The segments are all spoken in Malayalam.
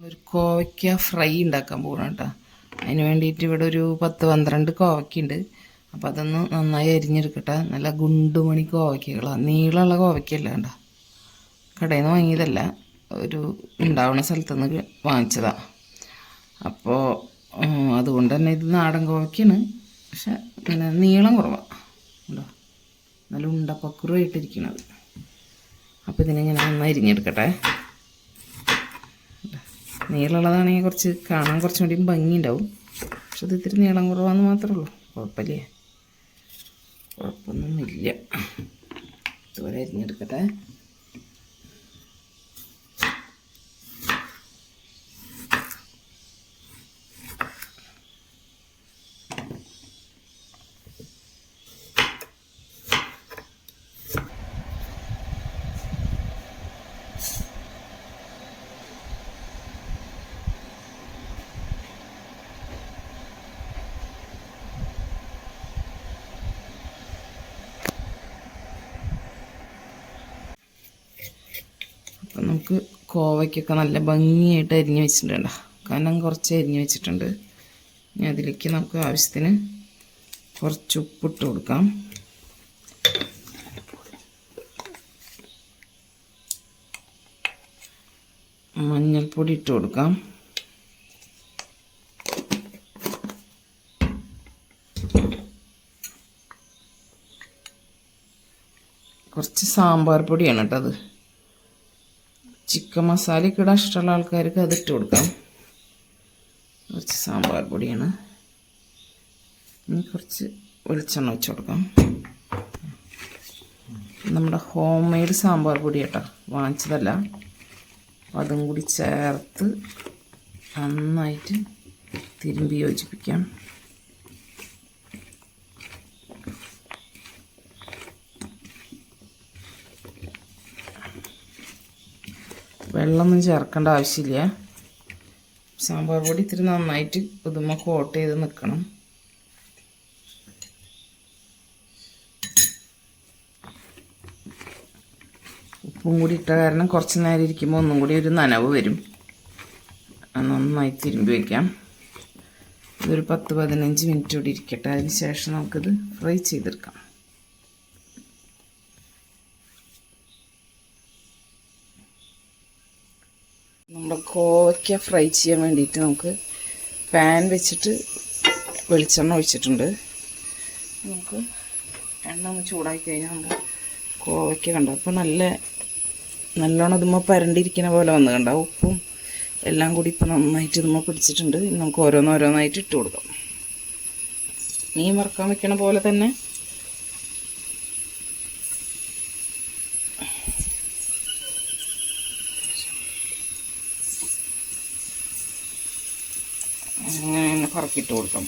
ഒരു കോവയ്ക്ക ഫ്രൈ ഉണ്ടാക്കാൻ പോകണം കേട്ടോ. അതിന് വേണ്ടിയിട്ട് ഇവിടെ ഒരു 10-12 കോവയ്ക്കുണ്ട്. അപ്പോൾ അതൊന്ന് നന്നായി അരിഞ്ഞെടുക്കട്ടെ. നല്ല ഗുണ്ടുമണി കോവയ്ക്കകളാണ്, നീളമുള്ള കോവയ്ക്കല്ല കേട്ടോ. കടയിൽ നിന്ന് വാങ്ങിയതല്ല, ഒരു ഉണ്ടാവുന്ന സ്ഥലത്തുനിന്ന് വാങ്ങിച്ചതാണ്. അപ്പോൾ അതുകൊണ്ട് തന്നെ ഇത് നാടൻ കോവയ്ക്കാണ്, പക്ഷെ പിന്നെ നീളം കുറവാണ് കേട്ടോ. നല്ല ഉണ്ടപ്പക്കുറമായിട്ടിരിക്കണത്. അപ്പോൾ ഇതിനെ ഞാൻ നന്നായി അരിഞ്ഞെടുക്കട്ടെ. നീളമുള്ളതാണെങ്കിൽ കുറച്ച് കാണാൻ കുറച്ചും കൂടി ഭംഗി ഉണ്ടാവും, പക്ഷെ ഇത് ഇത്തിരി നീളം കുറവാന്ന് മാത്രമേ ഉള്ളൂ. കുഴപ്പമില്ലേ, കുഴപ്പമൊന്നുമില്ല. ഇതുപോലെ അരിഞ്ഞെടുക്കട്ടെ. അപ്പം നമുക്ക് കോവയ്ക്കൊക്കെ നല്ല ഭംഗിയായിട്ട് അരിഞ്ഞ് വെച്ചിട്ടുണ്ട്. കനം കുറച്ച് അരിഞ്ഞ് വെച്ചിട്ടുണ്ട്. ഇനി അതിലേക്ക് നമുക്ക് ആവശ്യത്തിന് കുറച്ച് ഉപ്പിട്ട് കൊടുക്കാം. മഞ്ഞൾപ്പൊടി ഇട്ട് കൊടുക്കാം. കുറച്ച് സാമ്പാർ പൊടിയാണ് കേട്ടോ അത്. ചിക്കൻ മസാലയൊക്കെ ഇടാൻ ഇഷ്ടമുള്ള ആൾക്കാർക്ക് അതിട്ട് കൊടുക്കാം. കുറച്ച് സാമ്പാർ പൊടിയാണ്. ഇനി കുറച്ച് വെളിച്ചെണ്ണ വെച്ച് കൊടുക്കാം. നമ്മുടെ ഹോം മെയ്ഡ് സാമ്പാർ പൊടി കേട്ടോ, വാങ്ങിച്ചതല്ല. അതും കൂടി ചേർത്ത് നന്നായിട്ട് തിരുമ്പി യോജിപ്പിക്കാം. വെള്ളമൊന്നും ചേർക്കേണ്ട ആവശ്യമില്ല. സാമ്പാർ പൊടി ഇത്തിരി നന്നായിട്ട് പുതുമ കോട്ട് ചെയ്ത് നിൽക്കണം. ഉപ്പും കൂടി ഇട്ട കാരണം കുറച്ച് നേരം ഇരിക്കുമ്പോൾ ഒന്നും കൂടി ഒരു നനവ് വരും. നന്നായി തിരുമ്പി വയ്ക്കാം. ഇതൊരു 10-15 മിനിറ്റ് കൂടി ഇരിക്കട്ടെ. അതിന് ശേഷം നമുക്കിത് ഫ്രൈ ചെയ്തെടുക്കാം. നമ്മുടെ കോവയ്ക്ക ഫ്രൈ ചെയ്യാൻ വേണ്ടിയിട്ട് നമുക്ക് പാൻ വെച്ചിട്ട് വെളിച്ചെണ്ണ ഒഴിച്ചിട്ടുണ്ട്. നമുക്ക് എണ്ണ ഒന്ന് ചൂടാക്കി കഴിഞ്ഞാൽ നമ്മുടെ കോവയ്ക്ക കണ്ടോ അപ്പോൾ നല്ലോണം ഇതുമ്പോൾ പരണ്ടിരിക്കുന്ന പോലെ വന്ന് കണ്ടോ. ഉപ്പും എല്ലാം കൂടി ഇപ്പോൾ നന്നായിട്ട് ഇതുമ്പോൾ പിടിച്ചിട്ടുണ്ട്. ഇനി നമുക്ക് ഓരോന്നോരോന്നായിട്ട് ഇട്ട് കൊടുക്കാം. മീൻ വറുക്കാൻ വെക്കണ പോലെ തന്നെ അങ്ങനെ കറക്കിയിട്ട് കൊടുക്കാം.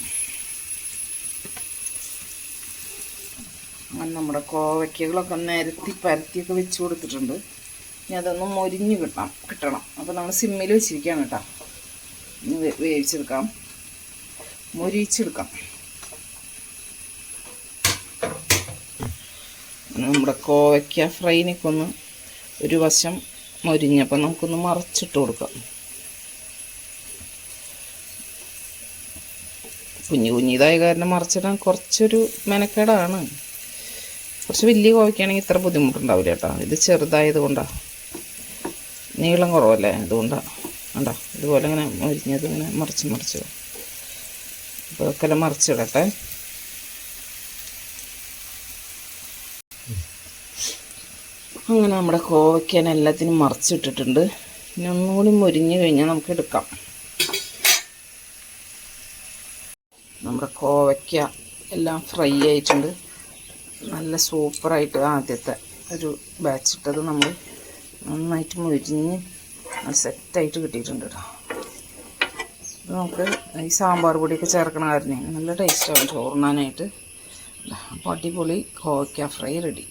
അങ്ങനെ നമ്മുടെ കോവയ്ക്കകളൊക്കെ നിരത്തി പരത്തിയൊക്കെ വെച്ച് കൊടുത്തിട്ടുണ്ട്. ഇനി അതൊന്ന് മൊരിഞ്ഞ് കിട്ടണം. അപ്പോൾ നമ്മൾ സിമ്മിൽ വെച്ചിരിക്കുകയാണ് കേട്ടോ. ഇനി വേവിച്ചെടുക്കാം, മൊരിച്ചെടുക്കാം. നമ്മുടെ കോവയ്ക്ക ഫ്രൈനൊക്കെ ഒന്ന് ഒരു വശം മൊരിഞ്ഞപ്പോൾ നമുക്കൊന്ന് മറച്ചിട്ട് കൊടുക്കാം. കുഞ്ഞിതായ കാരണം മറിച്ചിടാൻ കുറച്ചൊരു മെനക്കേടാണ്. കുറച്ച് വലിയ കോവയ്ക്കാണെങ്കിൽ ഇത്ര ബുദ്ധിമുട്ടുണ്ടാവില്ല കേട്ടോ. ഇത് ചെറുതായത് കൊണ്ടാണ്, നീളം കുറവല്ലേ, അതുകൊണ്ടാണ്. കണ്ടോ ഇതുപോലെ ഇങ്ങനെ മരിഞ്ഞത് ഇങ്ങനെ മറിച്ച് അപ്പോൾ അതൊക്കെ മറിച്ചിടട്ടെ. അങ്ങനെ നമ്മുടെ കോവയ്ക്കാൻ എല്ലാത്തിനും മറിച്ചിട്ടിട്ടുണ്ട്. ഇനി ഒന്നുകൂടി മൊരിഞ്ഞ് കഴിഞ്ഞാൽ നമുക്ക് എടുക്കാം. നമ്മുടെ കോവയ്ക്ക എല്ലാം ഫ്രൈ ആയിട്ടുണ്ട്. നല്ല സൂപ്പറായിട്ട് ആദ്യത്തെ ഒരു ബാച്ച് ഇട്ടത് നമ്മൾ നന്നായിട്ട് മൊരിഞ്ഞ് സെറ്റായിട്ട് കിട്ടിയിട്ടുണ്ട് കേട്ടോ. നമുക്ക് ഈ സാമ്പാർ പൊടിയൊക്കെ ചേർക്കണ കാരണം നല്ല ടേസ്റ്റാവും ചോറുണ്ണാനായിട്ട്. അപ്പോൾ അടിപൊളി കോവയ്ക്ക ഫ്രൈ റെഡി.